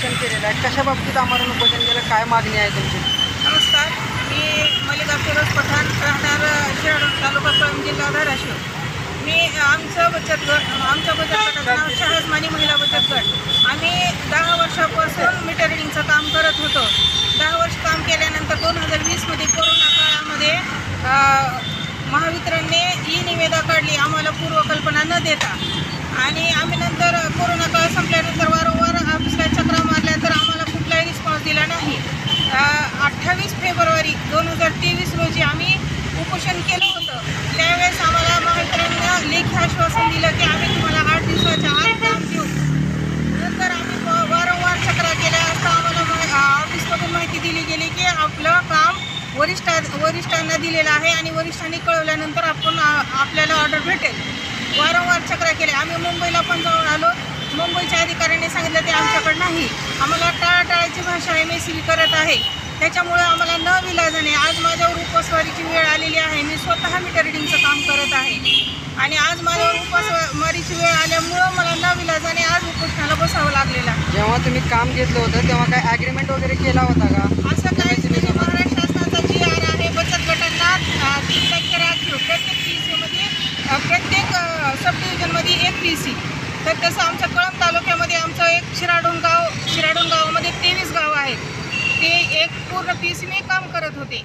उपोषण केलेलं आहे, कशा बाबतीत आमरण उपोषण केलं, काय मागणी आहे तुमची? नमस्कार, मी मल्लिका फिरोज पठाण, राहणार शिराळा तालुका कळंब, जिल्हा धाराशिव. आमचं बचत गटाचं नाव शहाजमानी महिला बचत गट. आम्ही 10 वर्षापासून मीटर रिडिंगचं काम करत होतो. 10 वर्ष काम केल्यानंतर 2020मध्ये कोरोना काळामध्ये महावितरणने ई निविदा काढली आम्हाला पूर्वकल्पना न देता. आणि आम्ही नंतर कोरोना काळ संपल्यानंतर वारंवार ऑफिसला चक्रा मारल्या तर आम्हाला कुठलाही रिस्पॉन्स दिला नाही. 28 फेब्रुवारी 2023 रोजी आम्ही उपोषण केलं होतं. त्यावेळेस आम्हाला महावितरणनं लेखी आश्वासन दिलं की आम्ही तुम्हाला 8 दिवसाच्या आत काम देऊ. नंतर आम्ही वारंवार चक्रा केल्या असता आम्हाला ऑफिसमधून माहिती दिली गेली की आपलं काम वरिष्ठांना दिलेलं आहे आणि वरिष्ठांनी कळवल्यानंतर आपल्याला ऑर्डर भेटेल. वारंवार चक्रा केल्या. आम्ही मुंबईला पण जाऊन आलो. मुंबईच्या अधिकाऱ्यांनी सांगितलं ते आमच्याकडे नाही. आम्हाला टाळाटाळीची भाषा MSCB करत आहे. त्याच्यामुळे आम्हाला न विलाजाने आज माझ्यावर उपवासवारीची वेळ आलेली आहे. मी स्वतः मीटर रिडिंगचं काम करत आहे आणि आज माझ्यावर उपवासवारीची वेळ आल्यामुळं मला न विलाजाने आज उपोषणाला बसावं लागलेलं आहे. जेव्हा तुम्ही काम घेतलं होतं तेव्हा काय ॲग्रीमेंट वगैरे केला होता का? असं काहीच नाही. महाराष्ट्र शासनाचा GR आहे. बचत गटांना 3% राखीव प्रत्येक PCमध्ये प्रत्येक सब डिव्हिजनमध्ये 1 PC. तर तसं आमच्या कळंब तालुक्यामध्ये आमचं एक शिराडोण गावामध्ये 23 गावं आहेत. ते एक पूर्ण PCने काम करत होते.